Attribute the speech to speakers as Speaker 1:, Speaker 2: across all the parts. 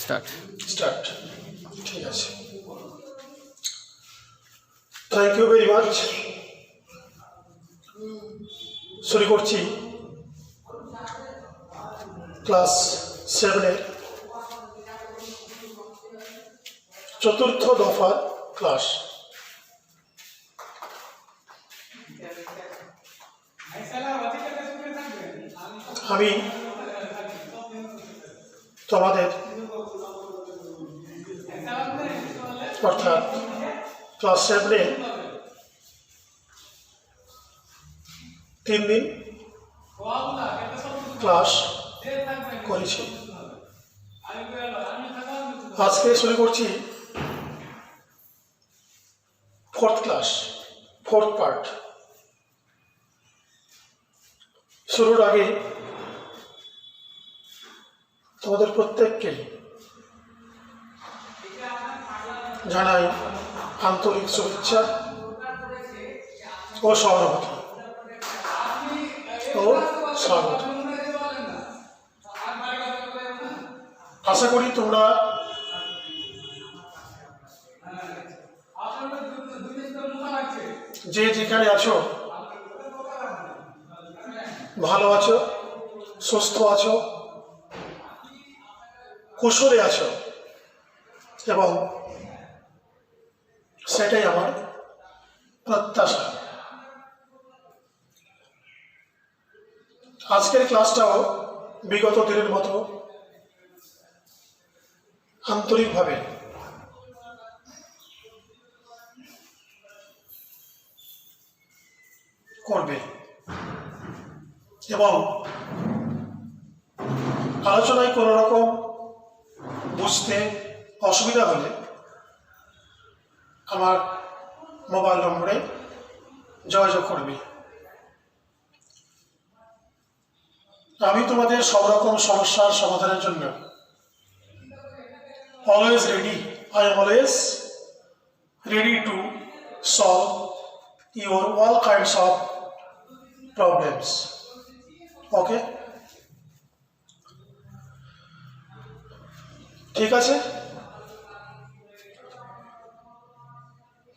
Speaker 1: Start.
Speaker 2: ঠিক আছে, thank you very much. শুরু করছি ক্লাস 7-এর চতুর্থ দফার ক্লাস। আমি তোমাদের অর্থাৎ ক্লাস 7-এ 3 দিন ক্লাস করেছি। আজকে শুরু করছি ফোর্থ পার্ট। শুরুর আগে তোমাদের প্রত্যেককে জানাই আন্তরিক শুভেচ্ছা ও সহানুভূতি ও স্বাগত। আশা করি তোমরা যে যেখানে আছো ভালো আছো, সুস্থ আছো, কুশলে আছো, এবং সেটাই আমার প্রত্যাশা। আজকের ক্লাসটাও বিগত দিনের মতো আন্তরিকভাবে করবে এবং আলোচনায় কোনো রকম বুঝতে অসুবিধা হলে আমার মোবাইল নম্বরে যোগাযোগ করবে। আমি তোমাদের সব রকম সমস্যার সমাধানের জন্য always ready. I am always ready to solve your all kinds of problems. Okay? ঠিক আছে,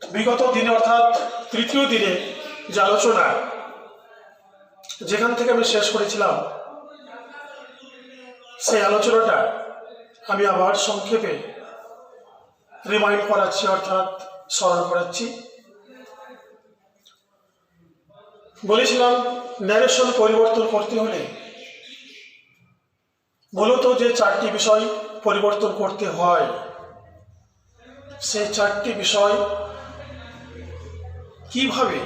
Speaker 2: বিগত দিনে অর্থাৎ তৃতীয় দিনে যে আলোচনা যেখান থেকে আমি শেষ করেছিলাম সেই আলোচনাটা আমি আবার সংক্ষেপে রিমাইন্ড করাচ্ছি অর্থাৎ স্মরণ করাচ্ছি। বলেছিলাম ন্যারেশন পরিবর্তন করতে হলে মূলত যে 4টি বিষয় পরিবর্তন করতে হয়, সেই 4টি বিষয় কিভাবে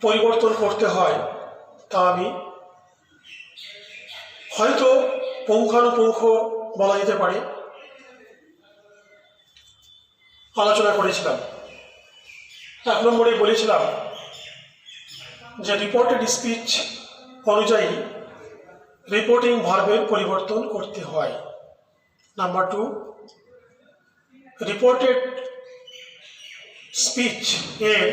Speaker 2: পরিবর্তন করতে হয় তা আমি হয়তো পুঙ্খানুপুঙ্খ বলা যেতে পারে আলোচনা করেছিলাম। 1 নম্বরে বলেছিলাম যে রিপোর্টেড স্পিচ অনুযায়ী রিপোর্টিং ভার্বের পরিবর্তন করতে হয়। নাম্বার 2, রিপোর্টেড স্পিচ এর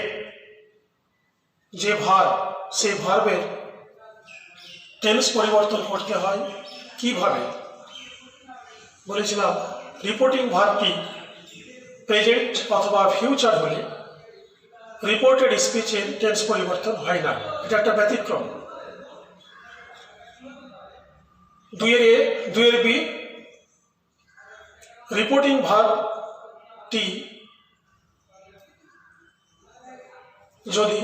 Speaker 2: যে ভার্ব সেই ভার্বের টেন্স পরিবর্তন করতে হয় কিভাবে। বলেছিলাম রিপোর্টিং ভার্বটি প্রেজেন্ট অথবা ফিউচার হলে রিপোর্টেড স্পিচের টেন্স পরিবর্তন হয় না, এটা একটা ব্যতিক্রম। 2-এর বি, রিপোর্টিং ভার্বটি যদি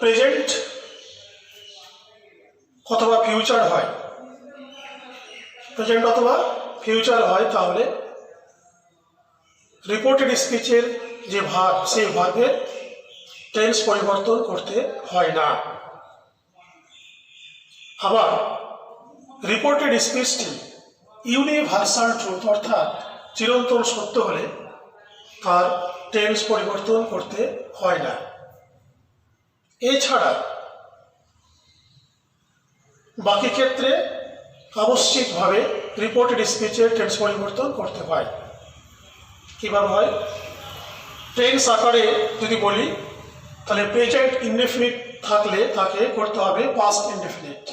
Speaker 2: প্রেজেন্ট অথবা ফিউচার হয়, তাহলে রিপোর্টেড স্পিচের যে ভার্ব সেই ভার্বের টেন্স পরিবর্তন করতে হয় না। আবার রিপোর্টেড স্পিচটি ইউনিভার্সাল ট্রুথ অর্থাৎ চিরন্তন সত্য হলে তার টেন্স পরিবর্তন করতে হয় না। এছাড়া বাকি ক্ষেত্রে আবশ্যিকভাবে রিপোর্টেড স্পিচের টেন্স পরিবর্তন করতে হয়। কীভাবে হয়? টেন্স আকারে যদি বলি তাহলে প্রেজেন্ট ইনডেফিনিট থাকলে তাকে করতে হবে পাস্ট ইনডেফিনিট।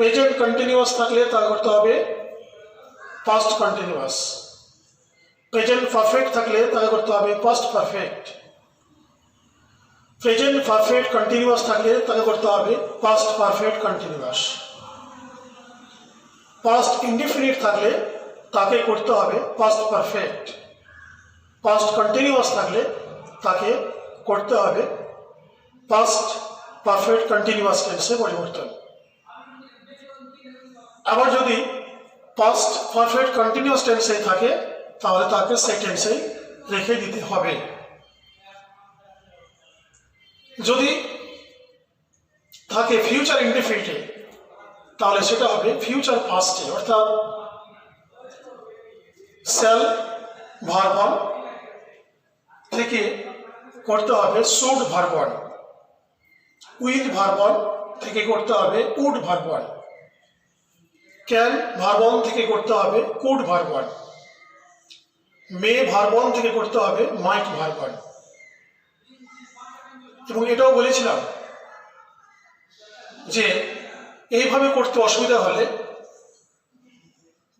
Speaker 2: প্রেজেন্ট কন্টিনিউয়াস থাকলে তা করতে হবে পাস্ট কন্টিনিউয়াস। প্রেজেন্ট পারফেক্ট থাকলে তাকে করতে হবে past perfect. Present perfect continuous থাকলে তাকে করতে হবে past perfect continuous. Past indefinite থাকলে তাকে করতে হবে পাস্ট পারফেক্ট। পাস্ট কন্টিনিউয়াস থাকলে তাকে করতে হবে পাস্ট পারফেক্ট কন্টিনিউয়াস টেন্সে পরিবর্তন। আবার যদি পাস্ট পারফেক্ট কন্টিনিউয়াস টেন্সে থাকে তাহলে তাকে সেই টেন্সেই রেখে দিতে হবে। যদি থাকে ফিউচার ইনডিফিনিটে তাহলে সেটা হবে ফিউচার পাস্টে, অর্থাৎ শ্যাল ভার্ব ওয়ান থেকে করতে হবে should verb one. Will verb one থেকে করতে হবে would verb one. Can verb one থেকে করতে হবে could verb one. May verb one থেকে করতে হবে মাইট ভার্ব ওয়ান। এবং এটাও বলেছিলাম যে এইভাবে করতে অসুবিধা হলে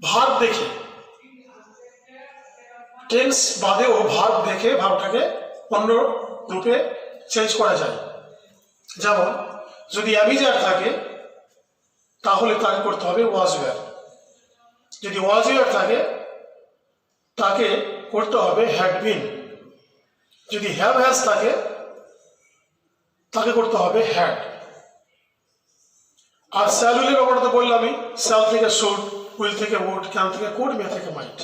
Speaker 2: ভার্ব দেখে, টেন্স বাদেও ভার্ব দেখে ভার্বটাকে অন্য রূপে চেঞ্জ করা যায়। যেমন যদি অ্যাবিজার থাকে তাহলে তাকে করতে হবে ওয়াজ ওয়্যার। যদি ওয়াজ ওয়্যার থাকে তাকে করতে হবে হ্যাড বিন। যদি হ্যাভ হ্যাজ থাকে তাকে করতে হবে হ্যাড। আর শ্যাল উইলের ব্যাপারটা তো বললামই, শ্যাল থেকে শুড, উইল থেকে উড, ক্যান থেকে কুড, মে থেকে মাইট।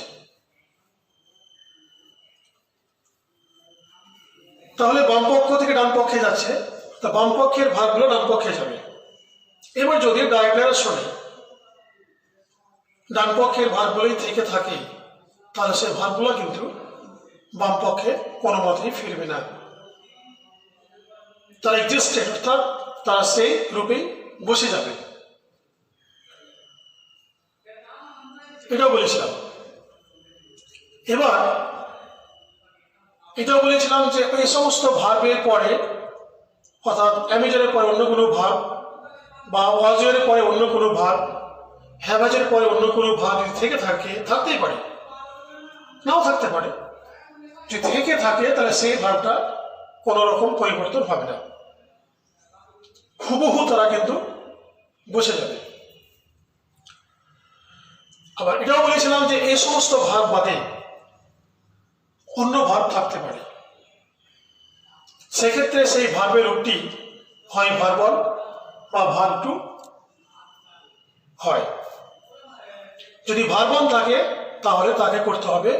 Speaker 2: তাহলে বাম পক্ষ থেকে ডান পক্ষে যাচ্ছে, তা বাম পক্ষের ভাগগুলো ডান পক্ষে যাবে। এবার যদি ডাইরেকশনে ডান পক্ষের ভাগগুলোই থেকে থাকে তাহলে সেই ভাগগুলো কিন্তু বাম পক্ষে কোনো মতেই ফিরবে না, তারা এক্সিস্টেড, অর্থাৎ তারা সেই রূপেই বসে যাবে। এটাও বলেছিলাম। এবার এটাও বলেছিলাম যে এই সমস্ত ভার্বের পরে, অর্থাৎ অ্যামিজারের পরে অন্য কোনো ভার্ব বা ওয়াজের পরে অন্য কোনো ভার্ব, হ্যাভাজের পরে অন্য কোনো ভার্ব যদি থেকে থাকে, থাকতেই পারে, নাও থাকতে পারে। যদি থেকে থাকে তাহলে সেই ভার্বটা কোনো রকম পরিবর্তন হবে না, হুবহু তারা কিন্তু বসে যাবে। আবার এটাও বলেছিলাম যে এই সমস্ত ভার্ব বাদে অন্য ভার্ব থাকতে পারে, সেক্ষেত্রে সেই ভার্বের রূপটি হয় ভার্ব ওয়ান বা ভার্ব টু হয়। যদি ভার্ব ওয়ান থাকে তাহলে তাকে করতে হবে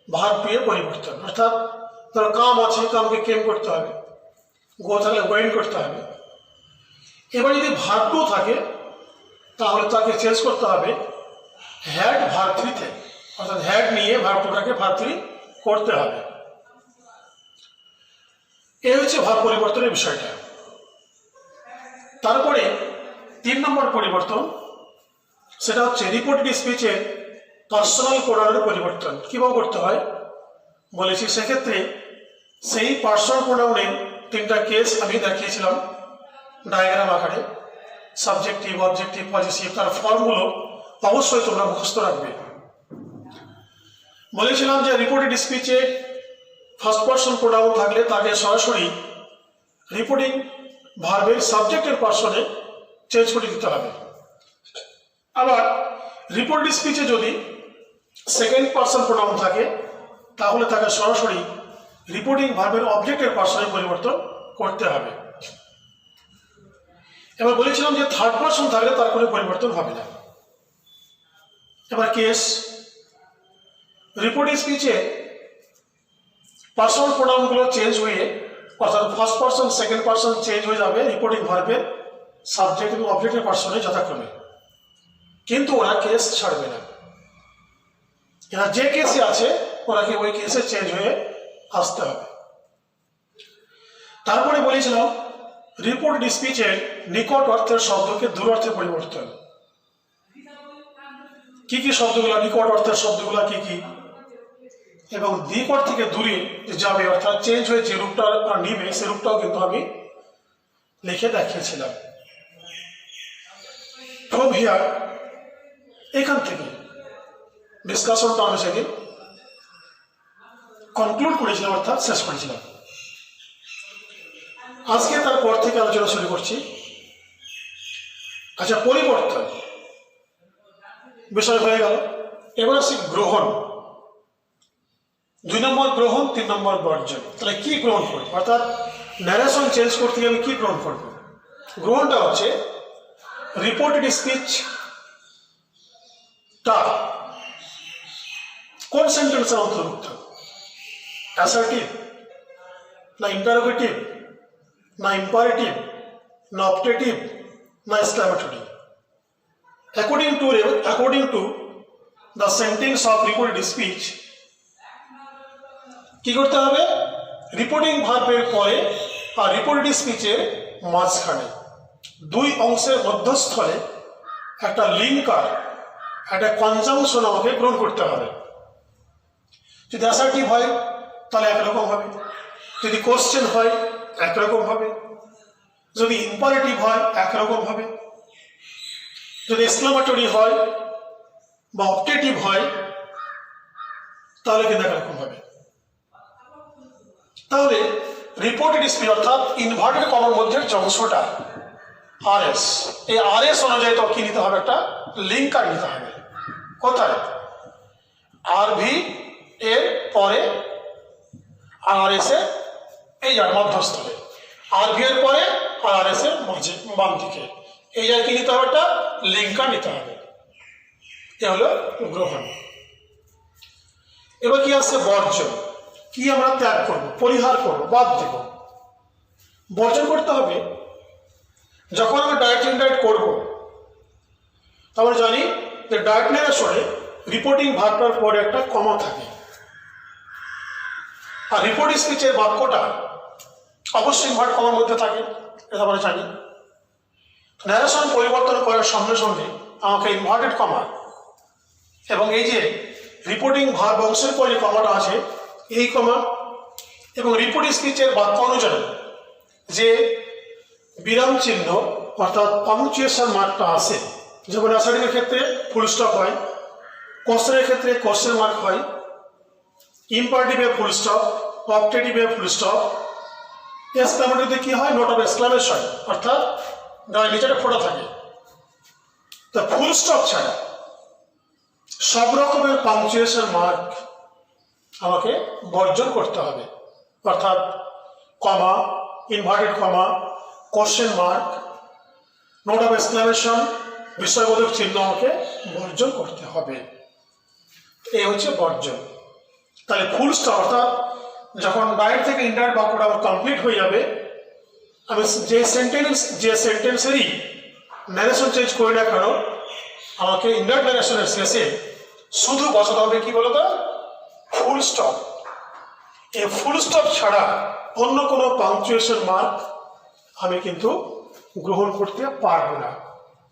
Speaker 2: ভার্ব টু এ পরিবর্তন, অর্থাৎ ধরো কাম আছে, কামকে কেম করতে হবে, গো থাকলে গোয়িং করতে হবে। এবার যদি ভার্ব টু থাকে তাহলে তাকে চেঞ্জ করতে হবে হ্যাড ভার্ব থ্রিতে, অর্থাৎ হ্যাড নিয়ে ভার্ব টুটাকে ভার্ব থ্রি করতে হবে। এই হচ্ছে ভার্ব পরিবর্তনের বিষয়টা। তারপরে 3 নম্বর পরিবর্তন, সেটা হচ্ছে রিপোর্টেড স্পিচের পার্সোনাল প্রোনাউনের পরিবর্তন। কিভাবে করতে হয় বলেছি, সেক্ষেত্রে সেই পার্সোনাল প্রোনাউনের 3টা কেস আমি দেখিয়েছিলাম ডায়াগ্রাম আকারে, সাবজেক্টিভ, অবজেক্টিভ, পজিটিভ। তার ফর্মগুলো অবশ্যই তোমরা মুখস্থ রাখবে। বলেছিলাম যে রিপোর্টেড স্পিচে ফার্স্ট পার্সন প্রোনাউন থাকলে তাকে সরাসরি রিপোর্টিং ভার্বের সাবজেক্টের পার্সনে চেঞ্জ করে দিতে হবে। আবার রিপোর্টেড স্পিচে যদি সেকেন্ড পার্সন প্রোনাউন থাকে তাহলে তাকে সরাসরি রিপোর্টিং ভার্বের অবজেক্টের পার্সনে পরিবর্তন করতে হবে। এবার বলেছিলাম যে থার্ড পার্সন থাকলে তার কোনো পরিবর্তন হবে না। এবার কেস, রিপোর্টেড স্পিচে পার্সোনাল প্রোনাউনগুলো চেঞ্জ হয়ে, অর্থাৎ first person second person change হয়ে যাবে রিপোর্টিং ভার্বের সাবজেক্ট এবং অবজেক্টের পার্সনে যথাক্রমে, কিন্তু ওরা কেস ছাড়বে না। এরা যে কেসে আছে ওনাকে ওই কেসে চেঞ্জ হয়ে আসতে হবে। তারপরে বলেছিলাম রিপোর্টেড স্পিচের নিকট অর্থের শব্দকে দূর অর্থে পরিবর্তন। কি কি শব্দগুলো, নিকট অর্থের শব্দগুলো কি কি, এবং নিকট থেকে দূরে যাবে অর্থাৎ চেঞ্জ হয়ে যে রূপটা নিবে সে রূপটাও কিন্তু আমি লিখে দেখিয়েছিলাম। ফ্রম হিয়ার, এখান থেকে ডিসকাশনটা আমি সেদিন কনক্লুড করেছিলাম, অর্থাৎ শেষ করেছিলাম। আজকে তারপর থেকে আলোচনা শুরু করছি। আচ্ছা, পরিবর্তন বিষয় হয়ে গেল। এবার আসি গ্রহণ। 2 নম্বর গ্রহণ, 3 নম্বর বর্জন। তাহলে কি গ্রহণ করবো, অর্থাৎ ন্যারেশন চেঞ্জ করতে গেলে কি গ্রহণ করবো? গ্রহণটা হচ্ছে রিপোর্টেড স্পিচ টা কোন সেন্টেন্সের অন্তর্ভুক্ত? অ্যাসার্টিভ, না ইন্টারোগেটিভ, না ইম্পারেটিভ, না অপটেটিভ, না exclamatory? According to the sentence of reported speech, কি করতে হবে? রিপোর্টিং ভার্বের পরে আর রিপোর্টেড স্পিচের মাঝখানে 2 অংশের মধ্যস্থলে একটা লিঙ্কার, একটা কনজাংশন আমাকে গ্রহণ করতে হবে। যদি অ্যাসার্টিভ হয় তাহলে একরকম হবে, যদি কোশ্চেন হয় একরকম হবে, যদি ইম্পারেটিভ হয় একরকম হবে, যদি এক্সক্লামেটরি হয় বা অপটেটিভ হয় তাহলে কিন্তু একরকম হবে। তাহলে রিপোর্টেড স্পিচ অর্থাৎ ইনভার্টেড কমার মধ্যে যে অংশটা আরএস, এই আরএস অনুযায়ী তো কি নিতে হবে? একটা লিঙ্কার নিতে হবে। কোথায়? আরভি এর পরে আরএস এর এই যার মধ্যস্থলে, আরভি এর পরে আরএস এর মাঝে বাম দিকে এই জায়গায় কি নিতে হবে? একটা লিঙ্কার নিতে হবে। এ হলো গ্রহণ। এবার কি আসছে? বর্জন। কি আমরা ত্যাগ করব, পরিহার করব, বাদ দেব? বর্জন করতে হবে যখন আমরা ডাইরেক্ট ইনডাইরেক্ট করব। আমরা জানি যে ডাইরেক্ট ন্যারেশনে রিপোর্টিং ভার্বটার পরে একটা কমা থাকে, আর রিপোর্ট স্পিচের বাক্যটা অবশ্যই ইনভার্ট কমার মধ্যে থাকে, এটা আমরা জানি। ন্যারেশন পরিবর্তন করার সঙ্গে সঙ্গে আমাকে ইনভার্টেড কমা এবং এই যে রিপোর্টিং ভার্ব অংশের পরে যে কমাটা আছে এই কমা এবং রিপোর্ট স্পিচের বাক্য অনুযায়ী যে বিরাম চিহ্ন অর্থাৎ পাংচুয়েশন মার্কটা আসে, যেমন অ্যাসার্টিভের ক্ষেত্রে ফুল স্টপ হয়, কোশ্চেনের ক্ষেত্রে কোশ্চেন মার্ক হয়, ইম্পারেটিভে ফুল স্টপ, অপটেটিভে ফুল স্টপ, এক্সক্লামেটরিতে কি হয়? নোট অফ এক্সক্লামেশন, অর্থাৎ গায়ে নিচে ফোটা থাকে। তো ফুল স্টপ ছাড়া সব রকমের পাংচুয়েশন মার্ক আমাকে বর্জন করতে হবে, অর্থাৎ comma, inverted comma, question mark, note of exclamation, বিস্ময়বোধক চিহ্ন আমাকে বর্জন করতে হবে। এই হচ্ছে বর্জন। তাহলে ফুল স্টপ অর্থাৎ যখন ডাইরেক্ট থেকে ইনডাইরেক্ট বাক্যটা আমার কমপ্লিট হয়ে যাবে, আমি যে সেন্টেন্সেরই ন্যারেশন চেঞ্জ করি না কেন আমাকে ইনডাইরেক্ট ন্যারেশনের শেষে শুধু বসাতে হবে কি বলতো? Full stop. এই ফুল স্টপ ছাড়া অন্য কোনো পাংচুয়েশন মার্ক আমি কিন্তু গ্রহণ করতে পারবো না।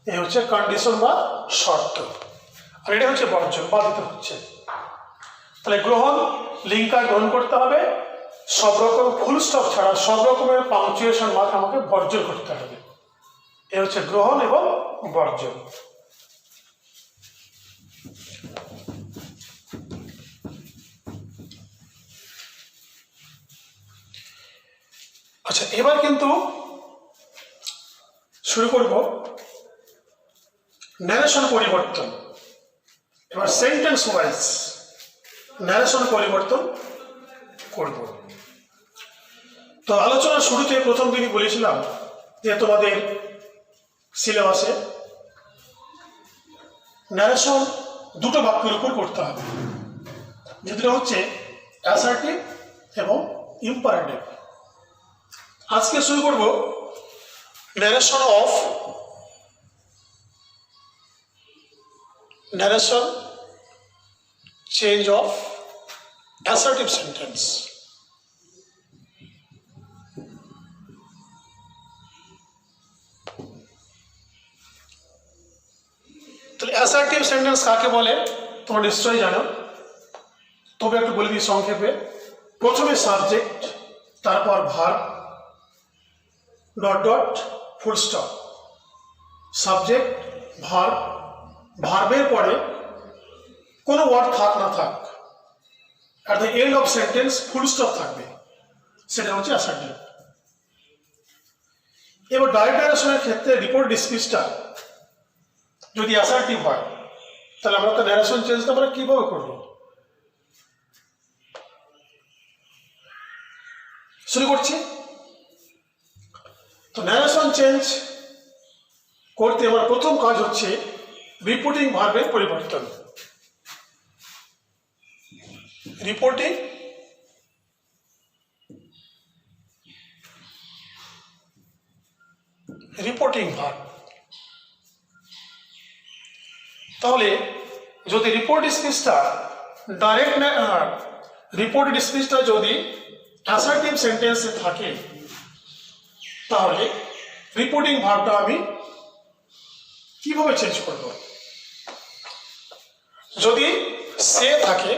Speaker 2: এই হচ্ছে কন্ডিশন বা শর্ত, আর এটা হচ্ছে বর্জন, বাধিত হচ্ছে। তাহলে গ্রহণ, লিঙ্কার গ্রহণ করতে হবে, সব রকম ফুল স্টপ ছাড়া সব রকমের পাংচুয়েশন মার্ক আমাকে বর্জন করতে হবে। এ হচ্ছে গ্রহণ এবং বর্জন। আচ্ছা, এবার কিন্তু শুরু করব ন্যারেশন পরিবর্তন। এবার সেন্টেন্স ওয়াইজ ন্যারেশন পরিবর্তন করব। তো আলোচনার শুরুতে প্রথম দিনই বলেছিলাম যে তোমাদের সিলেবাসে ন্যারেশন দুটো বাক্যের উপর করতে হবে, যেটা হচ্ছে অ্যাসার্টিভ এবং ইম্পারেটিভ। আজকে শুরু করব narration change of assertive sentence. তাহলে অ্যাসার্টিভ সেন্টেন্স কাকে বলে তোমরা নিশ্চয়ই জানো, তবে একটু বলে দিই সংক্ষেপে। প্রথমে সাবজেক্ট, তারপর verb, dot dot, full stop. Subject, ভার্বের পরে কোনো ওয়ার্ড থাক না থাক, at the end of sentence full stop থাকবে, সেটা হচ্ছে অ্যাসার্টিভ। এবার ডাইরেক্ট ন্যারেশনের ক্ষেত্রে রিপোর্ট স্পিচটা যদি অ্যাসার্টিভ হয়, তাহলে আমরা তো ন্যারেশন চেঞ্জটা আমরা কিভাবে করব? শুরু করছি। তো ন্যারেশন চেঞ্জ করতে আমার প্রথম কাজ হচ্ছে রিপোর্টিং ভার্বের পরিবর্তন। Reporting verb. তাহলে যদি রিপোর্ট স্পিচটা রিপোর্টেড স্পিচটা যদি অ্যাসার্টিভ সেন্টেন্সে থাকে, তাহলে রিপোর্টিং ভার্বটা আমি কিভাবে চেঞ্জ করব? যদি সে থাকে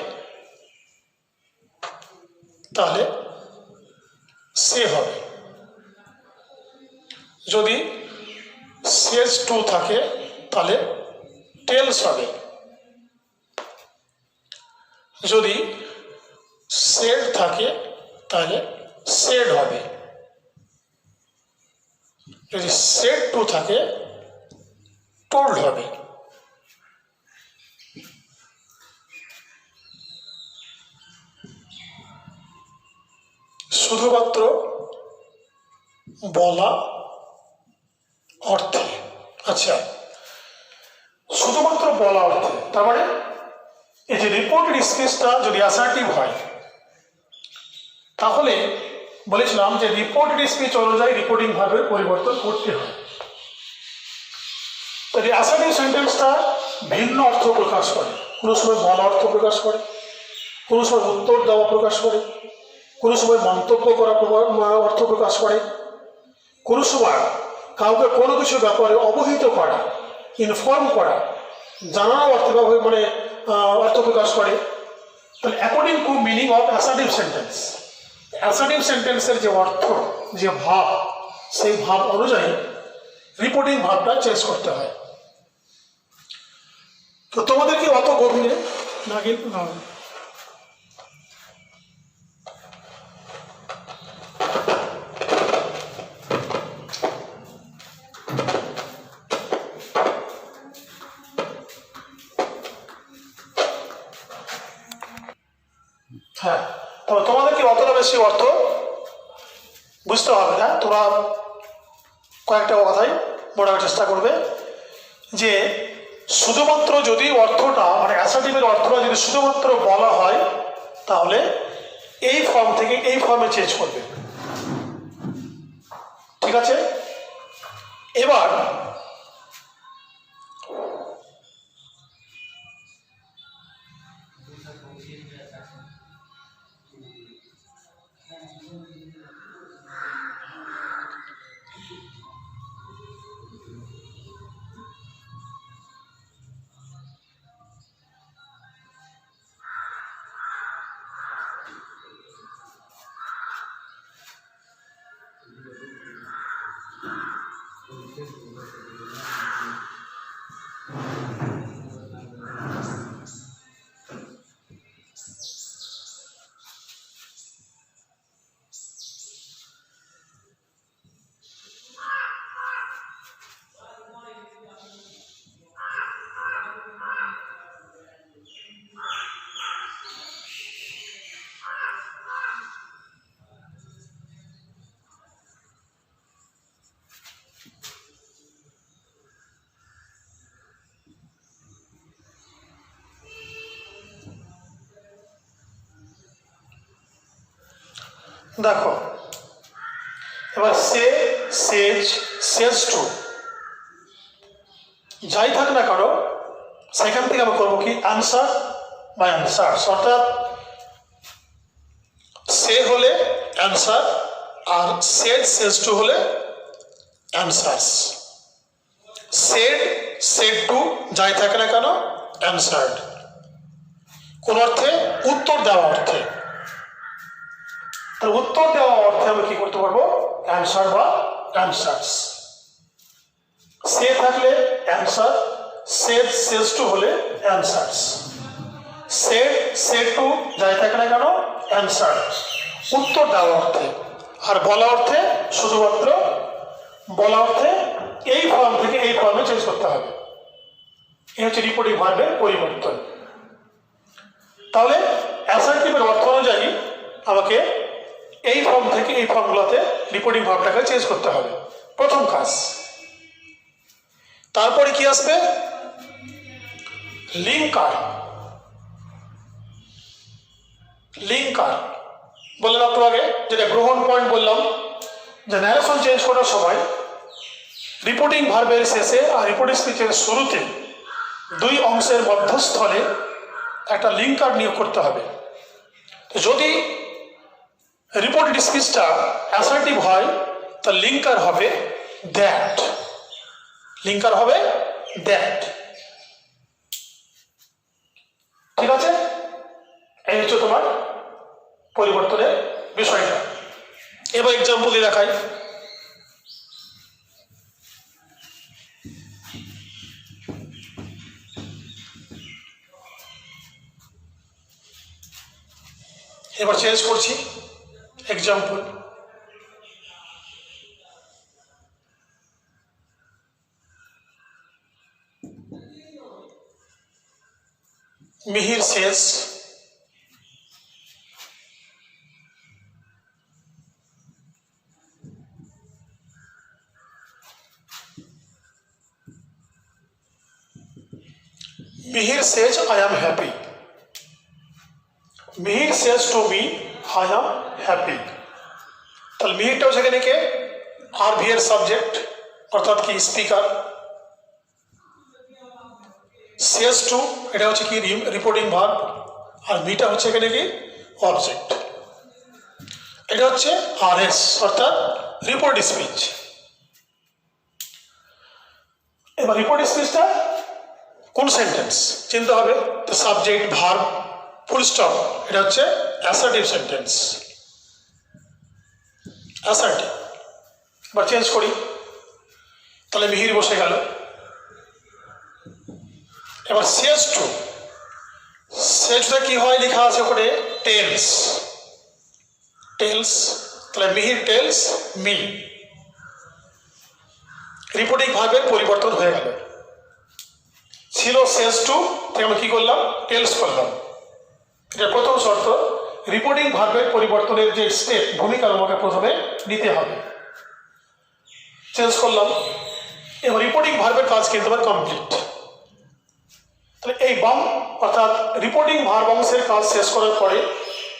Speaker 2: তাহলে সে হবে, যদি সেজ টু থাকে তাহলে টেলস হবে, যদি সেড থাকে তাহলে সেড হবে, যদি সেড টু থাকে টোল্ড হবে। শুধুমাত্র বলা অর্থে। আচ্ছা, শুধুমাত্র বলা অর্থে, তার মানে এই যে রিপোর্টেড স্পিচটা যদি অ্যাসার্টিভ হয়, তাহলে বলেছিলাম যে রিপোর্টেড স্পিচ অনুযায়ী রিপোর্টিং ভার্বের পরিবর্তন করতে হয়। তো এই অ্যাসার্টিভ সেন্টেন্সটা ভিন্ন অর্থ প্রকাশ করে, কোনো সময় বলা অর্থ প্রকাশ করে, কোনো সময় উত্তর দেওয়া প্রকাশ করে, কোনো সময় মন্তব্য করা অর্থ প্রকাশ করে, কোনো সময় কাউকে কোনো কিছু ব্যাপারে অবহিত করা, ইনফর্ম করা, জানানো অর্থ মানে অর্থ প্রকাশ করে। তাহলে according to meaning of assertive sentence, assertive সেন্টেন্সের যে অর্থ, যে ভাব, সেই ভাব অনুযায়ী রিপোর্টিং ভাবটা চেঞ্জ করতে হয়। তো তোমাদের কি অত গভীরে না কিন্তু না? হ্যাঁ, তবে তোমাদেরকে অতটা বেশি অর্থ বুঝতে হবে না। তোমরা কয়েকটা কথাই মনে রাখার চেষ্টা করবে যে শুধুমাত্র যদি অর্থটা মানে অ্যাসার্টিভের অর্থটা যদি শুধুমাত্র বলা হয়, তাহলে এই ফর্ম থেকে এই ফর্মে চেঞ্জ করবে। ঠিক আছে? এবার দেখো, এবার সে, সেজ, সেজ টু যাই থাক না কারো, সেখান থেকে আমরা করবো কি অ্যান্সার বা অ্যান্সার্স, অর্থাৎ সে হলে answer R shed, says to হলে অ্যান্সার্স। সেড, সেড টু যাই থাকে না কেন অ্যান্সার্ড, কোন অর্থে উত্তর দেওয়া অর্থে। তাহলে উত্তর দেওয়া অর্থে আমি কি করতে পারবো অ্যান্সার বা অ্যান্সার্স। সে থাকলে অ্যান্সার, সেড, সেজ টু হলে অ্যান্সার্স। সেড, সেড টু যাই থাকে না কেন অ্যান্সার, উত্তর দেওয়া অর্থে। আর বলা অর্থে শুধুমাত্র বলা অর্থে এই ফর্ম থেকে এই ফর্মে চেঞ্জ করতে হবে। এই হচ্ছে রিপোর্টিং ভার্বের পরিবর্তন। তাহলে অ্যাসার্টিভের অর্থ অনুযায়ী আমাকে এই ফর্ম থেকে এই ফর্মগুলোতে রিপোর্টিং ভার্বটাকে চেঞ্জ করতে হবে, প্রথম কাজ। তারপরে কি আসবে? লিঙ্কার। লিঙ্কার বললাম একটু আগে, যেটা গ্রহণ পয়েন্ট বললাম, যে ন্যারেশন চেঞ্জ করার সময় রিপোর্টিং ভার্বের শেষে আর রিপোর্টিং স্পিচের শুরুতে দুই অংশের মধ্যস্থলে একটা লিঙ্কার নিয়োগ করতে হবে। যদি রিপোর্টেড স্পিচটা অ্যাসার্টিভ হয় তা লিঙ্কার হবে দ্যাট। লিঙ্কার হবে দ্যাট। ঠিক আছে, এই হচ্ছে তোমার পরিবর্তনের বিষয়টা। এবার এক্সাম্পল দিয়ে দেখাই। এবার চেঞ্জ করছি example. Mihir says, Mihir says, I am happy. Mihir says to me, I am happy. তাহলে মিহিরটাও সেখানে কে? আর ভি এর সাবজেক্ট, অর্থাৎ কি স্পিকার। সেজ টু এটা হচ্ছে কি রিপোর্টিং ভার্ব, আর মিটা হচ্ছে এখানে কি অবজেক্ট। এটা হচ্ছে আর এস অর্থাৎ রিপোর্ট স্পিচ। এবার রিপোর্ট স্পিচটা কোন সেন্টেন্স চিনতে হবে, তো সাবজেক্ট ভার্ব ফুল স্টপ, এটা হচ্ছে অ্যাসার্টিভ সেন্টেন্স। অ্যাসার্টিভ। এবার চেঞ্জ করি, তাহলে মিহির বসে গেল। এবার সেজ টু, সেজটা কি হয় লেখা আছে ওখানে টেলস। টেলস, তাহলে মিহির টেলস মি। রিপোর্টিং ভার্বের পরিবর্তন হয়ে গেল। ছিল সেজ টু, তাই আমরা কি করলাম টেলস করলাম। এটা প্রথম শর্ত, রিপোর্টিং ভার্বের পরিবর্তনের যে স্টেপ ভূমিকা আমাকে প্রথমে নিতে হবে। চেঞ্জ করলাম। এবার রিপোর্টিং ভার্বের কাজ কিন্তু আমার কমপ্লিট। তাহলে এই বাম অর্থাৎ রিপোর্টিং ভার্ব অংশের কাজ শেষ করার পরে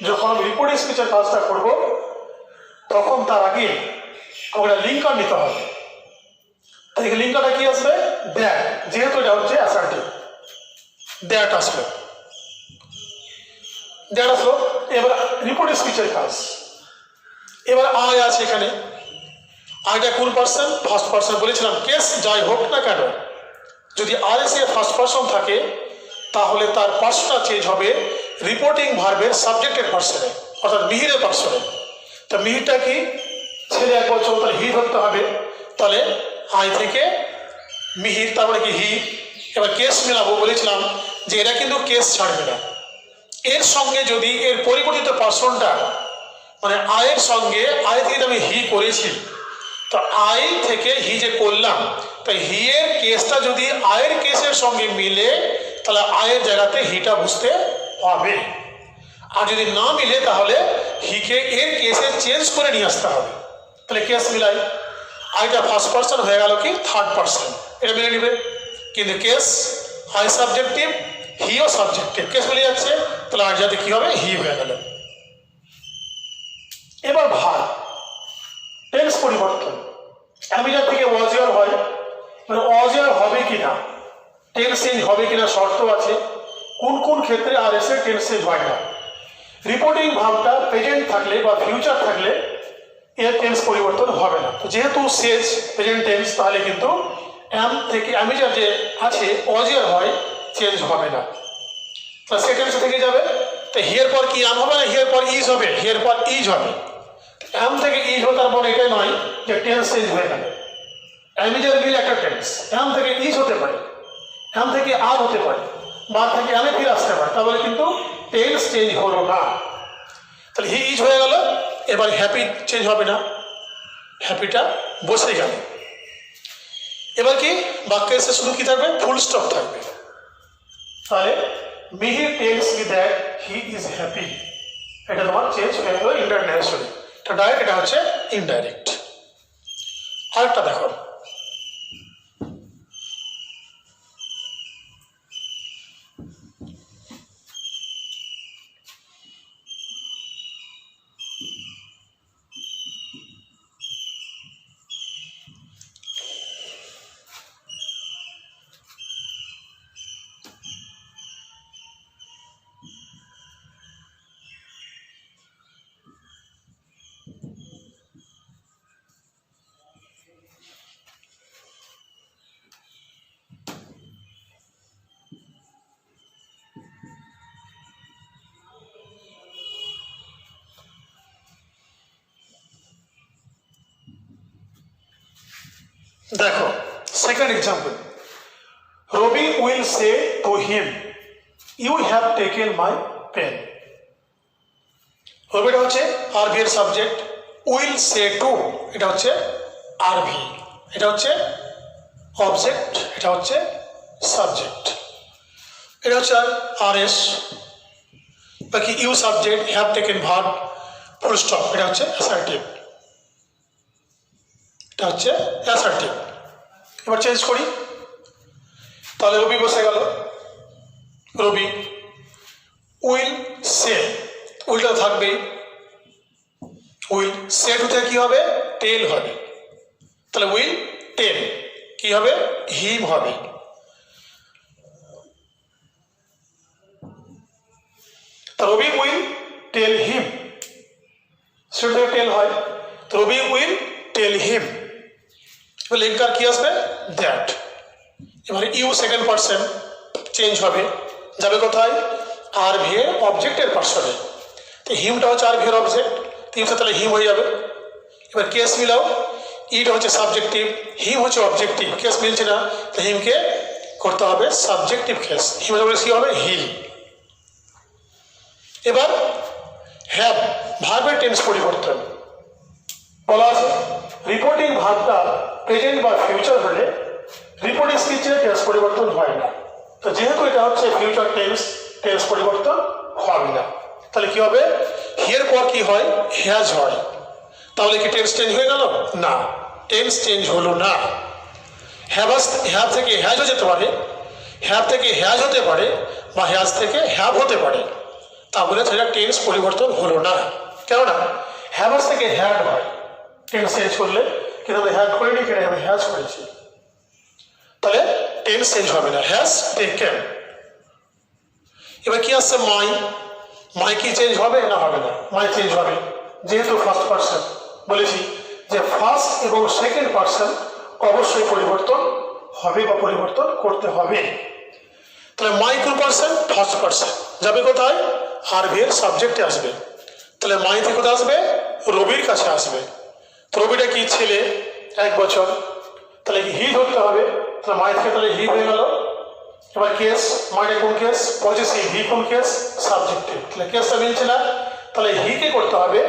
Speaker 2: যখন আমি রিপোর্টিং স্পিচের কাজটা করব, তখন তার আগে আমরা লিঙ্কার নিতে হবে। তাহলে লিঙ্কারটা কি আসবে? দ্যাট, যেহেতু এটা হচ্ছে অ্যাসার্টিভ, দ্যাট আসবে। দ্যাট আসলো। এবার রিপোর্টিং স্পিচের কাজ। এবার আই আছে এখানে। আইটা কোন পার্সন? First person. বলেছিলাম কেস যাই হোক না কেন, যদি আর এস এ ফার্স্ট পার্সন থাকে তাহলে তার পার্সনটা চেঞ্জ হবে রিপোর্টিং ভার্বের সাবজেক্টের পার্সনে, অর্থাৎ মিহিরের পার্সনে। তা মিহিরটা কি ছেলে এক বছর, তাহলে হি ধরতে হবে। তাহলে আই থেকে মিহির, তারপরে কি হি। এবার কেস মেলাবো, বলেছিলাম যে এটা কিন্তু কেস ছাড়বে না। এর সঙ্গে যদি এর পরিবর্তিত পার্সনটা মানে আয়ের সঙ্গে আই থেকে আমি হি করেছি, তো আই থেকে হি যে করলাম, তাই হি এর কেসটা যদি আয়ের কেসের সঙ্গে মিলে তাহলে আয়ের জায়গাতে হিটা বুঝতে হবে। আর যদি না মিলে তাহলে হিকে এর কেসে চেঞ্জ করে নিয়ে আসতে হবে। তাহলে কেস মিলাই, আইটা ফার্স্ট পার্সন হয়ে গেল কি থার্ড পার্সন, এটা মেনে নিবে। কিন্তু কেস আই সাবজেক্টিভ, হিও সাবজেক্টিভ, কেস মিলে যাচ্ছে, তাহলে আর যাতে কি হবে হি হয়ে গেল। এবার ভার টেন্স পরিবর্তন। আমি যার থেকে ওয়াজিয়ার হয়, মানে ওয়াজিয়ার হবে কিনা, টেন্স চেঞ্জ হবে কিনা শর্ত আছে। কোন কোন ক্ষেত্রে আর এসে টেন্স চেঞ্জ হয় না। রিপোর্টিং ভার্বটা প্রেজেন্ট থাকলে বা ফিউচার থাকলে এর টেন্স পরিবর্তন হবে না। যেহেতু সেজ প্রেজেন্ট টেন্স, তাহলে কিন্তু এম থেকে আমি যা যে আছে ওয়াজিয়ার হয়, চেঞ্জ হবে না, তাহলে সে টেন্স থেকে যাবে। তো হিয়ের পর কি আম হবে না, হিয়ের পর ইজ হবে, হিয়ের পর ইজ হবে। এম থেকে ইজ হবে, তার মানে এটাই নয় যে টেন্স চেঞ্জ হয়ে গেল। অ্যামিজার মিল একটা টেন্স, এম থেকে ইজ হতে পারে, এম থেকে আর হতে পারে, বা থেকে আমি ফিরে আসতে পারে, তাহলে কিন্তু টেন্স চেঞ্জ হলো না। তাহলে হি ইজ হয়ে গেল, এবার হ্যাপি চেঞ্জ হবে না, হ্যাপিটা বসে গেল। এবার কি বাক্যের শেষে শুধু কি থাকবে, ফুল স্টপ থাকবে। তাহলে Mihir tales me that he is happy, এটা তোমার চেঞ্জ হয়ে গেল ইন্টারন্যাশনালি। এটা ডাইরেক্ট, এটা হচ্ছে ইনডাইরেক্ট। আরেকটা দেখো, দেখো second example, Ravi will say to him you have taken my pen. রবিটা হচ্ছে আরভি এর সাবজেক্ট, উইল সে টু এটা হচ্ছে আরভি, এটা হচ্ছে অবজেক্ট, এটা হচ্ছে সাবজেক্ট, এটা হচ্ছে আর এস, বাকি you subject, have taken verb, full stop, এটা হচ্ছে অ্যাসার্টিভ, এটা হচ্ছে অ্যাসার্টিভ। এবার চেঞ্জ করি, তাহলে রবি বসে গেল, রবি উইল সে, উইলটা থাকবেই, উইল সে টুতে কি হবে, টেল হবে, তাহলে উইল টেল কি হবে, হিম হবে। তা রবি উইল টেল হিম, সে থেকে টেল হয়, তো রবি উইল টেল হিম, লিঙ্কার কি আসবে, দ্যাট। এবারে ইউ সেকেন্ড পার্সন চেঞ্জ হবে, যাবে কোথায়, আর ভিয়ের অবজেক্টের পার্সনে, তো হিমটা হচ্ছে আর ভিয়ের অবজেক্ট, তিনশো তাহলে হিম হয়ে যাবে। এবার কেস মিলাও, ইটা হচ্ছে সাবজেক্টিভ, হিম হচ্ছে অবজেক্টিভ, কেস মিলছে না, তো হিমকে করতে হবে সাবজেক্টিভ কেস, হিম কি হবে, হি। এবার হ্যাভ ভার্বের টেন্স পরিবর্তন বলা আছে, রিপোর্টিং ভার্বটা প্রেজেন্ট বা ফিউচার হলে রিপোর্টিং স্পিচে টেন্স পরিবর্তন হয় না, তো যেহেতু এটা হচ্ছে ফিউচার টেন্স, টেন্স পরিবর্তন হবে না, তাহলে কি হবে, হিয়ের পর কি হয়, হ্যাজ হয়, তাহলে কি টেন্স চেঞ্জ হয়ে গেল, না, টেন্স চেঞ্জ হলো না। হ্যাভ থেকে হ্যাজও যেতে পারে, হ্যাভ থেকে হ্যাজ হতে পারে, বা হ্যাজ থেকে হ্যাভ হতে পারে, তাহলে সেটা টেন্স পরিবর্তন হলো না। কেননা হ্যাভাস থেকে হ্যাড হয়, টেন্স চেঞ্জ করলে, কিন্তু আমরা হ্যাড করিনি, কেন আমি হ্যাজ করেছি, তাহলে টেন্স চেঞ্জ হবে না, হ্যাজ টেকেন। এবার কি আসছে, মাই, মাই কি চেঞ্জ হবে না হবে না, মাই চেঞ্জ হবে, যেহেতু ফার্স্ট পার্সন বলেছি যে ফার্স্ট এবং সেকেন্ড পার্সন অবশ্যই পরিবর্তন হবে বা পরিবর্তন করতে হবে, তাহলে মাই কোন পার্সন, ফার্স্ট পার্সন, যাবে কোথায়, আরভি এর সাবজেক্টে আসবে, তাহলে মাই থেকে কোথায় আসবে, রবির কাছে আসবে, তো রবিটা কি ছেলে, 1 বছর, তাহলে কি হি ধরতে হবে, তাহলে মাই থেকে তাহলে হি হয়ে গেল। এবার কেস, মাইটা কোন কেস, পজিটিভ, হি কোন কেস, সাবজেক্টিভ, তাহলে কেসটা মিলছে না, তাহলে হিকে করতে হবে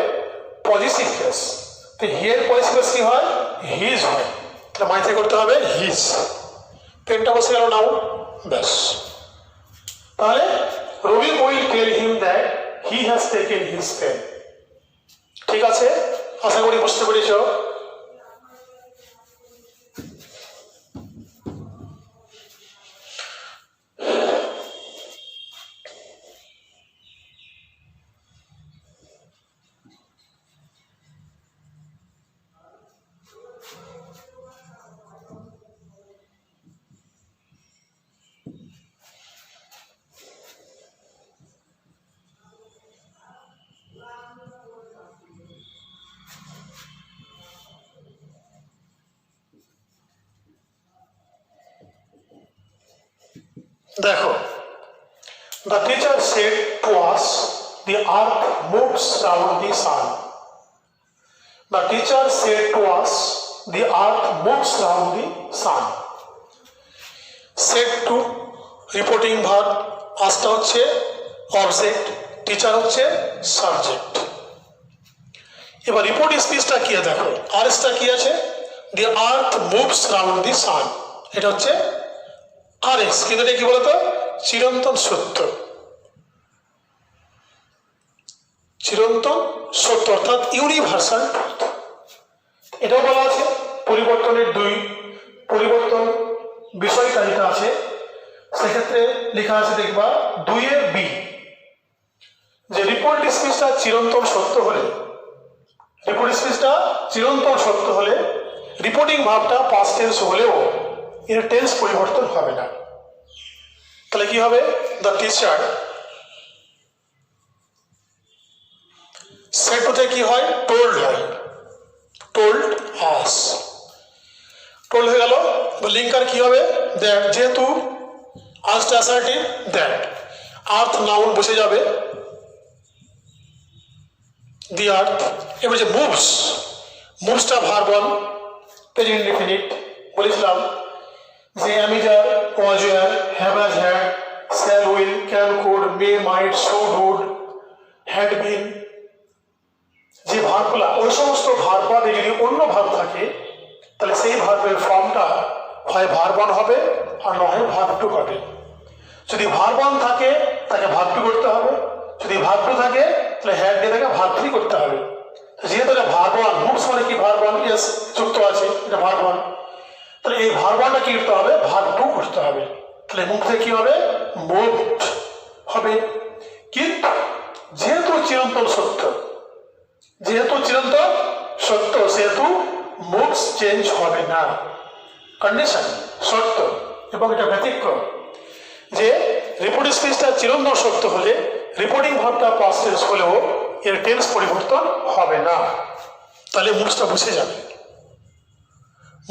Speaker 2: পজিটিভ কেস, তো হিয়ের পজিটিভ কেস কি হয়, হিজ হয়, তাহলে মাই থেকে করতে হবে হিজ, পেনটা বসে গেল নাও, ব্যাস। তাহলে Ravi will tell him that he has taken his pen. ঠিক আছে, আশা করি বুঝতে পেরেছ। দেখো, the teacher said to us the earth moves around the sun. The teacher said to us the earth moves around the sun. Said to reporting verb, আসটা হচ্ছে object, teacher হচ্ছে subject. এবার report স্পিচটা কি দেখো, আরএসটা কি আছে, দি আর্থ মুভস রাউন্ড দি সান, এটা হচ্ছে RS, কিন্তু এটা কি বলতো চিরন্তন সত্য, চিরন্তন সত্য অর্থাৎ ইউনিভার্সাল ট্রুথ। এটাও বলা আছে পরিবর্তনের দুই, পরিবর্তন বিষয় তালিকা আছে, সেক্ষেত্রে লেখা আছে দেখবা 2 বি, যে রিপোর্ট স্পিচটা চিরন্তন সত্য হলে, রিপোর্ট স্পিচটা চিরন্তন সত্য হলে রিপোর্টিং ভাবটা পাস্ট টেন্স হলেও এর টেন্স পরিবর্তন হবে না। তাহলে কি হবে, দ্য টিচার সেড টুতে কি হয়, টোল্ড হয়, টোল্ড আস, টোল্ড হয়ে গেল। লিঙ্কার কি হবে, দ্যাট, যেহেতু আজটা অ্যাসার্টিভ, দ্যাট আর্থ নাউন বসে যাবে, দি আর্থ। এবার যে মুভস, মুভসটা ভার্ব অন প্রেজেন্ট ইনডিফিনিট, বলেছিলাম যে am is are, was were, have has had, shall will, can could, may might, should would, had been, যে ভার্বগুলা, ওই সমস্ত ভার্ব বাদে যদি অন্য ভার্ব থাকে তাহলে সেই ভার্বের ফর্মটা হয় ভার্ব অন হবে আর না হয় ভার্ব টু হবে। যদি ভার্ব অন থাকে তাকে ভার্ব টু করতে হবে, যদি ভার্ব টু থাকে তাহলে হ্যাড দিয়ে তাকে ভার্ব থ্রি করতে হবে। যেহেতু এটা ভার্ব ওয়ান, মুভস মানে কি ভার্ব ওয়ান, ইয়েস যুক্ত আছে, এটা ভার্ব ওয়ান, তাহলে এই ভার্ব ওয়ানটা কি করতে হবে, ভার্ব টু করতে হবে, তাহলে মুভ থেকে কি হবে, মুভড হবে। কিন্তু যেহেতু চিরন্তন সত্য, যেহেতু চিরন্তন সত্য, সেহেতু মুভস চেঞ্জ হবে না, কন্ডিশন সত্য, এবং এটা ব্যতিক্রম যে রিপোর্ট স্পিচটা চিরন্তন সত্য হলে রিপোর্টিং ভার্বটা পাস্ট টেন্স হলেও এর টেন্স পরিবর্তন হবে না, তাহলে মুভসটা বসে যাবে।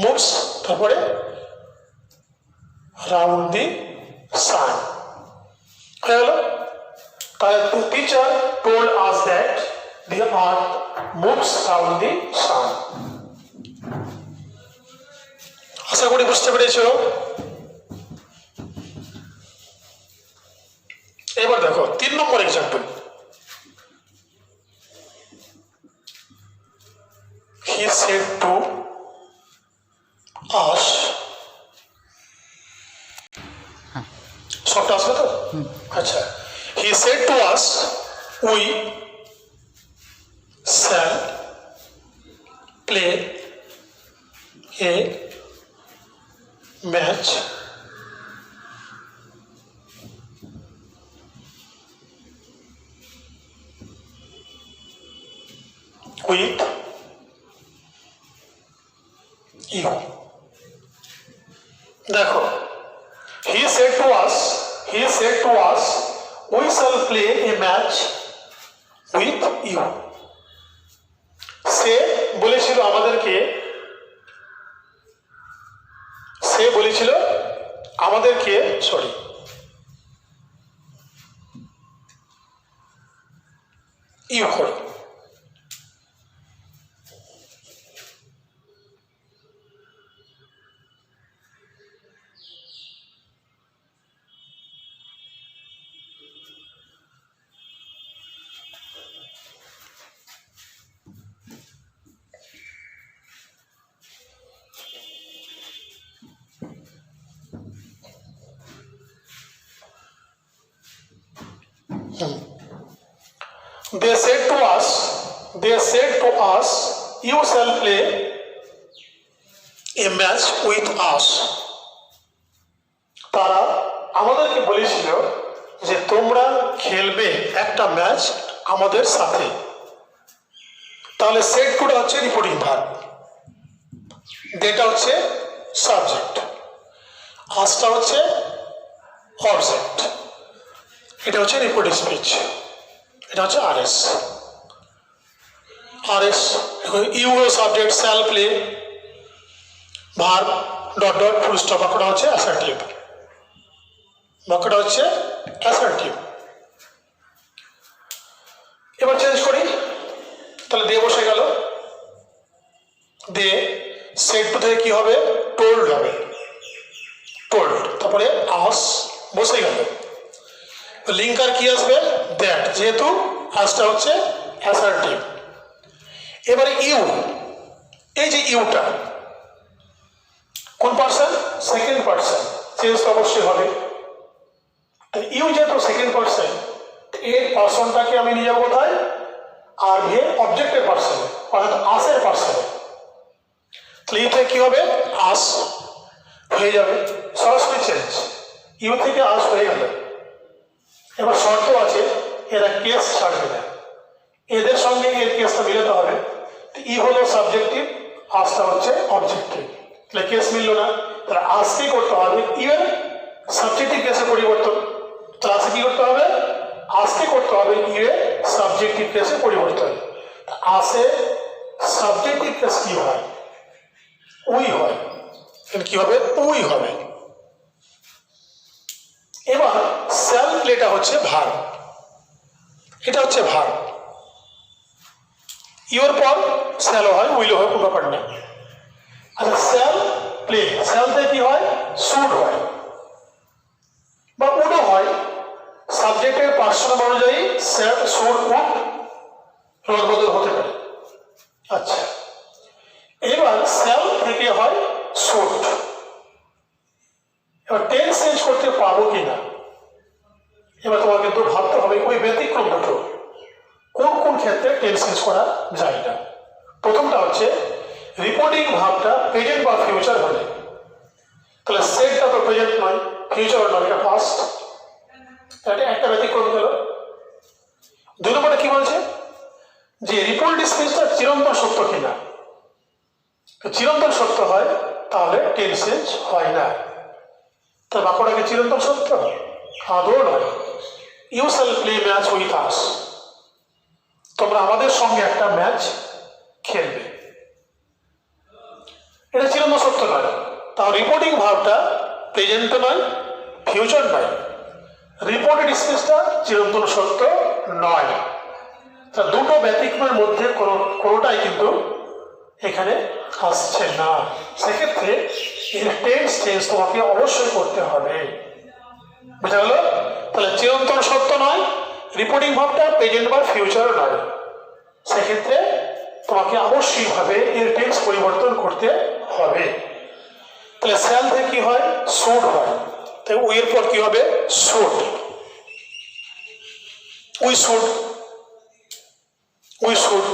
Speaker 2: মুভস, তারপরে রাউন্ড দি সান হয়ে গেল। তাহলে teacher told us that the earth moves round the sun. আশা করি বুঝতে পেরেছ। এবার দেখো 3 number example, he said to us, সবটা আসবে তো, আচ্ছা, he said to us we shall play a match with you. দেখো, he said to us we shall play a match with you. সে বলেছিল আমাদেরকে সরি, ইউ করো, They said to us, you shall play a match with us. তারা আমাদেরকে বলেছিল যে তোমরা খেলবে একটা ম্যাচ আমাদের সাথে। তাহলে সেট টুটা হচ্ছে রিপোর্টিং ভার্ব, দেটা হচ্ছে সাবজেক্ট, আসটা হচ্ছে অবজেক্ট, এটা হচ্ছে রিপোর্ট স্পিচ, এটা হচ্ছে RS. RS you subject, shall play, verb dot dot full stop, বাক্যটা হচ্ছে অ্যাসার্টিভ, বাক্যটা হচ্ছে অ্যাসার্টিভ। এবার চেঞ্জ করি, তাহলে দে বসে গেল, দে সেড টু থেকে কি হবে, টোল্ড হবে, টোল্ড, তারপরে আস বসে গেল, লিঙ্কার কি আসবে, দ্যাট, যেহেতু আসটা হচ্ছে অ্যাসার্টিভ। এবারে ইউ, এই যে ইউটা কোন পার্সন, সেকেন্ড পার্সন, চেঞ্জ তো অবশ্যই হবে। ইউ যেহেতু সেকেন্ড পার্সন, এর পার্সনটাকে আমি নিয়ে যাবো কোথায়, আর ভি অবজেক্টের পার্সনে, অর্থাৎ আসের পার্সনে। তাহলে ইউ থেকে কি হবে, আস হয়ে যাবে, সরাসরি চেঞ্জ, ইউ থেকে আস হয়ে গেল। এবার শর্ত আছে, এরা কেস ছাড়বে না, এদের সঙ্গে এর কেসটা মিলাতে হবে। ই হলো সাবজেক্টিভ, আসটা হচ্ছে অবজেক্টিভ, তাহলে কেস মিলল না, তাহলে আসকে করতে হবে ইউ এর সাবজেক্টিভ কেসে পরিবর্তন। তাহলে আসে কি করতে হবে, আসকে করতে হবে ইউ এর সাবজেক্টিভ কেসে পরিবর্তন। আসে সাবজেক্টিভ কেস কি হয়, উই হয়, কি হবে, উই হবে। এবার সেল প্লেটা হচ্ছে ভার্ব, এটা হচ্ছে ভার্ব। ইউর পর সেল হয়, উইল হয়, কোনো ব্যাপার না। আচ্ছা সেল প্লে, সেলতে কি হয়, শুড হয় বা উডও হয়, সাবজেক্টের পার্সন অনুযায়ী সেল, শুড, উড রদবদল হতে পারে। আচ্ছা এবার সেল থেকে হয় শুড। এবার টেন্স চেঞ্জ করতে পারবো কিনা, এবার তোমাকে কিন্তু ভাবতে হবে ওই ব্যতিক্রম দুটো, কোন কোন ক্ষেত্রে টেন্স চেঞ্জ করা যায় না। প্রথমটা হচ্ছে রিপোর্টিং ভাবটা প্রেজেন্ট বা ফিউচার হলে, তাহলে সেটটা তো প্রেজেন্ট নয়, ফিউচার নয়, এটা পাস্ট, এটা একটা ব্যতিক্রম গেল। দুই নম্বরে কি বলছে, যে রিপোর্ট ডিসমিসটা চিরন্তন সত্য কিনা, চিরন্তন সত্য হয় তাহলে টেন্স চেঞ্জ হয় না। তার বাক্যটাকে চিরন্তন সত্য আদৌ নয়। You shall play match with us, তোমরা আমাদের সঙ্গে একটা ম্যাচ খেলবে, এটা চিরন্তন সত্য নয়। তাও রিপোর্টিং ভাবটা প্রেজেন্ট নয়, ফিউচার নয়, রিপোর্টেড স্পেসটা চিরন্তন সত্য নয়। তা দুটো ব্যতিক্রমের মধ্যে কোনোটাই কিন্তু এখানে আসছে না, সেক্ষেত্রে এর টেন্স চেঞ্জ তোমাকে অবশ্যই করতে হবে, বুঝা গেল? তাহলে চিরন্তন সত্য নয়, রিপোর্টিং ভাবটা প্রেজেন্ট বা ফিউচার নয়, সেক্ষেত্রে তোমাকে অবশ্যই ভাবে এর টেন্স পরিবর্তন করতে হবে। তাহলে সেল থেকে কি হয়, শুড হয়, তাই উই এর পর কি হবে, should, we should, we should.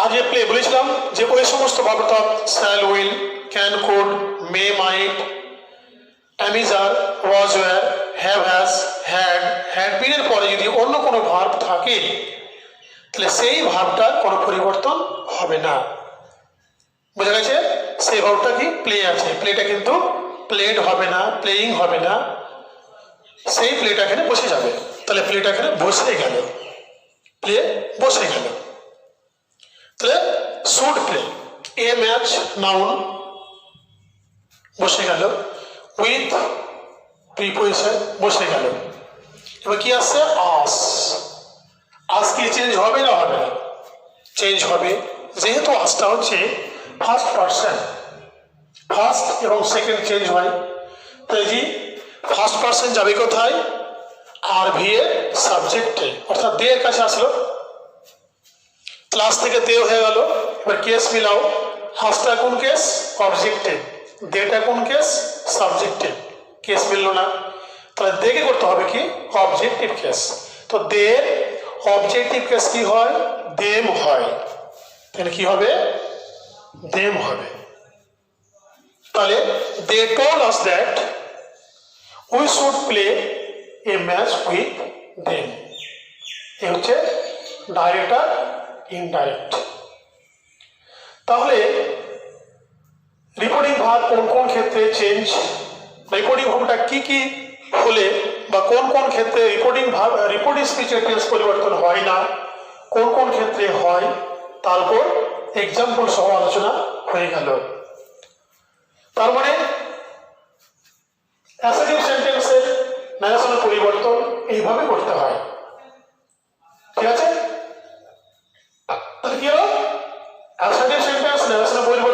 Speaker 2: আজ যে প্লে বলেছিলাম যে ওই সমস্ত ভাব অর্থাৎ shall, will, can, could, may, might, am is are, was, were, have, has, had, had been এর পরে যদি অন্য কোনো ভার্ব থাকে তাহলে সেই ভার্বটার কোনো পরিবর্তন হবে না, বোঝা গেছে? সেই ভার্বটা কি, প্লে আছে, প্লেটা কিন্তু প্লেড হবে না, প্লেয়িং হবে না, সেই প্লেটা এখানে বসে যাবে। তাহলে প্লেটা এখানে বসে গেল, প্লে বসে গেল। তাহলে should play, a match noun বসে গেল, উইথ প্রিপোজিশন বসে গেল। এবার কি আসছে, আস, আস কি চেঞ্জ হবে না হবে না, চেঞ্জ হবে, যেহেতু আসটা হচ্ছে ফার্স্ট পার্সন, ফার্স্ট এবং সেকেন্ড চেঞ্জ হয়, তাই জি ফার্স্ট পার্সন যাবে কোথায়, আর ভি এর সাবজেক্টে, অর্থাৎ দে এর কাছে আসলো, ক্লাস থেকে দেও হয়ে গেল। এবার কেস মিলাও, হাসটা কোন কেস, অবজেক্টিভ, দেটা কোন কেস, সাবজেক্টিভ, কেস মিললো না, তাহলে দেখে করতে হবে কি, অবজেক্টিভ কেস। তো দের অবজেক্টিভ কেস কি হয়, দেম হয়, তাহলে কি হবে, দেম হবে। তাহলে they told us that we should play a match with them, এ হচ্ছে ডাইরেক্ট আর ইনডাইরেক্ট। তাহলে রিপোর্টিং ভার্ব কোন কোন ক্ষেত্রে চেঞ্জ, রিপোর্টিং ভার্বটা কি কি হলে বা কোন কোন ক্ষেত্রে রিপোর্টিং ভার্ব, রিপোর্টিং স্পিচের টেন্স পরিবর্তন হয় না, কোন কোন ক্ষেত্রে হয়, তার উপর এক্সাম্পল সহ আলোচনা হয়ে গেল। তার মানে অ্যাসার্টিভ সেন্টেন্সের ন্যারেশনের পরিবর্তন এইভাবে করতে হয়, ঠিক আছে? তাহলে কি হলো, অ্যাসার্টিভ সেন্টেন্স ন্যারেশনের পরিবর্তন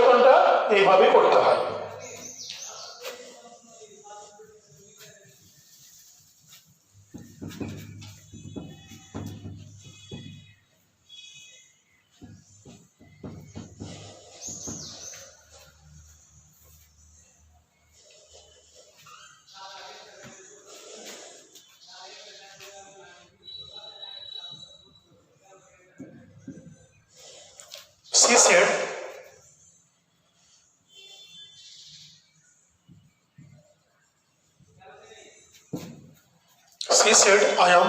Speaker 2: She said, I am.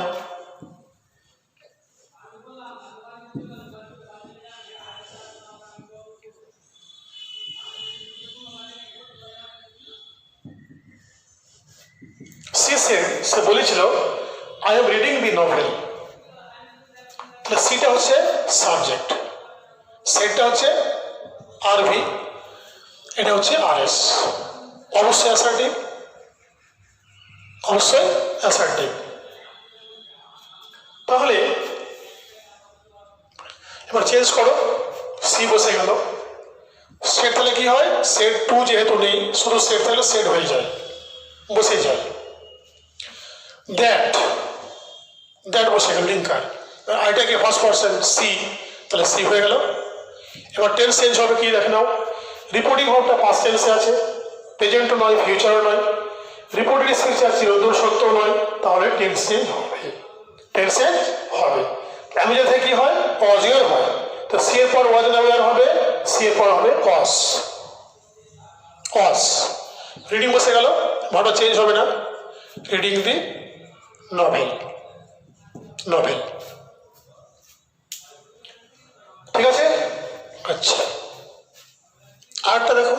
Speaker 2: She said, সে বলেছিল, I am reading the novel. তাহলে সিটা হচ্ছে সাবজেক্ট, সেটটা হচ্ছে আরভি, এটা হচ্ছে আরএস। অবশ্যই অ্যাসার্টিভ, অবশ্যই অ্যাসার্টিভ। তাহলে এবার চেঞ্জ করো, সি বসে গেল। সেট তাহলে কি হয়, সেট টু যেহেতু নেই, শুধু সেট থাকলে সেট হয়ে যায়, বসে যায়। দ্যাট, দ্যাট বসে গেল লিঙ্কার। আইটাকে ফার্স্ট পার্সন সি, তাহলে সি হয়ে গেল। এবার টেন্স চেঞ্জ হবে কি দেখে নাও, রিপোর্টিং ভার্বটা পাস্ট টেন্সে আছে, প্রেজেন্টও নয়, ফিউচারও নয়, রিপোর্টেড স্পিচ আর চিরন্তন সত্য নয়, তাহলে টেন্স চেঞ্জ হবে, টেন্স চেঞ্জ হবে। অ্যামিজার থেকে কি হয়, অজিয়ার হয়, তো সি এর পর ওয়াজ নাওয়ার হবে, সি এর পর হবে অস, অস। রিডিং বসে গেল, ভার্বটা চেঞ্জ হবে না, রিডিং দি নভেল, নভেল। ঠিক আছে, আচ্ছা আরেকটা দেখো,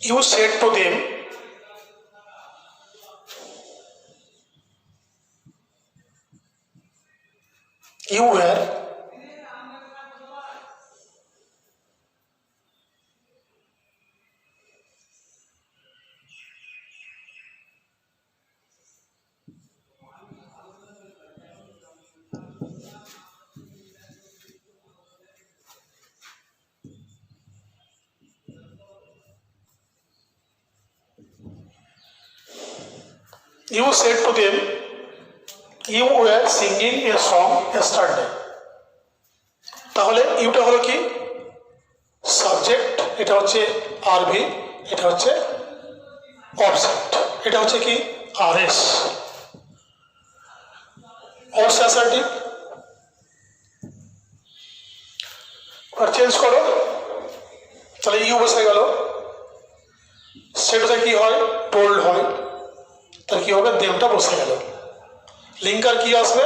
Speaker 2: you said to them, you were, you said to them, you were singing a song yesterday. তাহলে ইউটা হলো কি, সাবজেক্ট, এটা হচ্ছে আরভি, এটা হচ্ছে অবজেক্ট, এটা হচ্ছে কি আরএস, অবশ্যই অ্যাসার্টিভ। আর চেঞ্জ করো, তাহলে ইউ বসে গেল, সেটা কি হয়, টোল্ড হয়, তাহলে কি হবে, দেমটা বসে গেল, লিঙ্কার কি আসবে,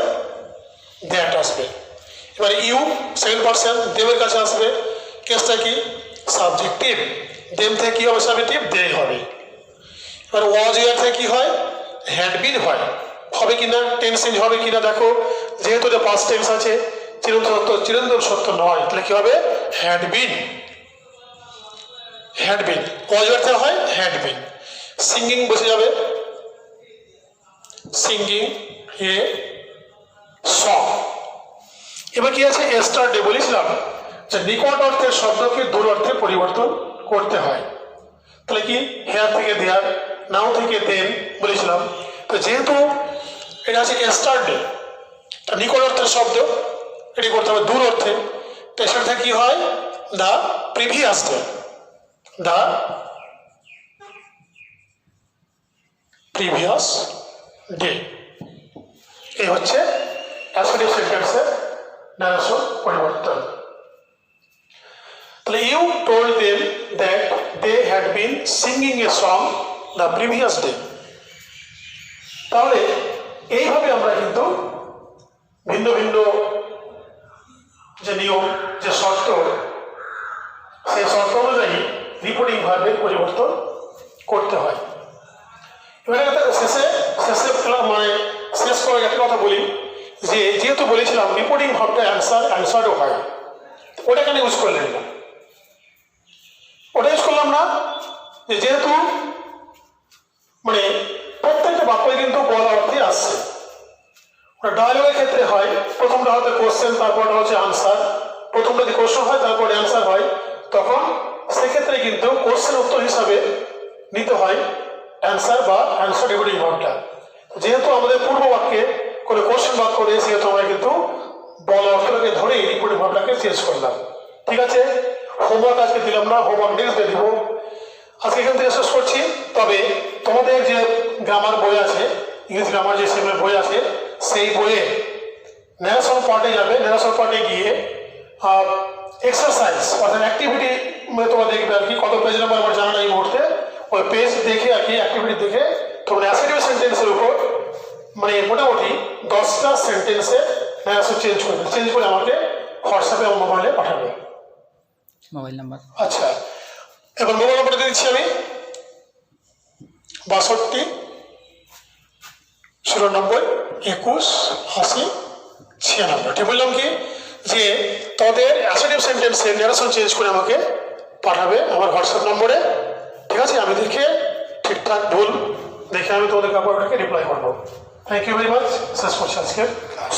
Speaker 2: দ্যাট আসবে। এবার ইউ সেকেন্ড পার্সন, দেমের কাছে আসবে, কেসটা কি সাবজেক্টিভ, দেম থেকে কি হবে, সাবজেক্টিভ দে হবে। এবার ওয়াজ ইয়ার থেকে কি হয়, হ্যাড বিন হয়, হবে কিনা, টেন্স চেঞ্জ হবে কিনা দেখো, যেহেতু এটা পাস্ট টেন্স আছে, চিরন্তন সত্য, চিরন্তন সত্য নয়, তাহলে কি হবে, হ্যাড বিন, হ্যাড বিন। ওয়াজ ইয়ার থেকে হয় হ্যাড বিন। সিঙ্গিং বসে যাবে, সিঙ্গিং এ সং। এবার কি আছে, এস্টারডে বলেছিলাম যে নিকট অর্থের শব্দকে দূর অর্থে পরিবর্তন করতে হয়, তাহলে কি হেয়ার থেকে দেয়ার, নাও থেকে দেন বলেছিলাম। তো যেহেতু এটা আছে এস্টারডে, তা নিকট অর্থের শব্দ, এটি করতে হবে দূর অর্থে, তো সেটা থেকে কি হয়, the previous day, the previous day. এই হচ্ছে অ্যাসার্টিভ সেন্টেন্সের ন্যারেশন পরিবর্তন। তাহলে you told them that they had been singing a song the previous day. তাহলে এইভাবে আমরা কিন্তু ভিন্ন ভিন্ন যে নিয়ম, যে শর্ত, সেই শর্ত অনুযায়ী রিপোর্টিং ভার্বের পরিবর্তন করতে হয়। এবারে শেষে শেষে মানে শেষ করার একটা কথা বলি, যে যেহেতু বলেছিলাম রিপোর্টিং ভার্বটা অ্যান্সারও হয়, ওটা কেন ইউজ করলেন না, ওটা ইউজ করলাম না যে যেহেতু মানে প্রত্যেকটা বাক্যই কিন্তু বলা অর্থে আসছে। ডায়ালগের ক্ষেত্রে হয় প্রথমটা হয়তো কোশ্চেন, তারপরটা হচ্ছে আনসার। প্রথম যদি কোশ্চেন হয় তারপরে অ্যান্সার হয়, তখন সেক্ষেত্রে কিন্তু কোশ্চেন উত্তর হিসাবে নিতে হয় অ্যান্সার বা অ্যান্সার রিপিটিং ভার্বটা। যেহেতু আমাদের পূর্ব বাক্যে কোনো কোশ্চেন বাক্য নেই, সেহেতু আমরা কিন্তু বলা অর্থটাকে ধরে রিপিটিং ভার্বটাকে চেঞ্জ করলাম। ঠিক আছে, হোমওয়ার্ক আজকে দিলাম না, হোমওয়ার্ক নেক্সট ডে দিব। আজকে এখান থেকে শেষ করছি। তবে তোমাদের যে গ্রামার বই আছে, ইংরেজি গ্রামার যে সেগুলো বই আছে, সেই বইয়ে ন্যারেশন পার্টে যাবে। ন্যারেশন পার্টে গিয়ে এক্সারসাইজ অর্থাৎ অ্যাক্টিভিটি তোমরা দেখবে আর কি, কত পেজ নাম্বার আমার জানা নেই এই মুহূর্তে। ওই পেজ দেখে আর কি অ্যাক্টিভিটি দেখে তোমরা অ্যাসার্টিভ সেন্টেন্সের উপর মানে মোটামুটি 10টা সেন্টেন্সে ন্যারেশন চেঞ্জ করবে। চেঞ্জ করে আমাকে হোয়াটসঅ্যাপে আমার মোবাইলে পাঠাবে
Speaker 1: মোবাইল নাম্বার।
Speaker 2: আচ্ছা, এবার মোবাইল নাম্বারটা দিচ্ছি আমি 62 94 21 80 96। ঠিক বললাম কি যে তোমাদের অ্যাসার্টিভ সেন্টেন্সের ন্যারেশন চেঞ্জ করে আমাকে পাঠাবে আমার হোয়াটসঅ্যাপ নম্বরে। ঠিক আছে, আমি দেখে ঠিকঠাক ভুল দেখে আমি তোমাদের কাপড়টাকে রিপ্লাই করবো। Thank you very much. শেষ করছি আজকের ক্লাস।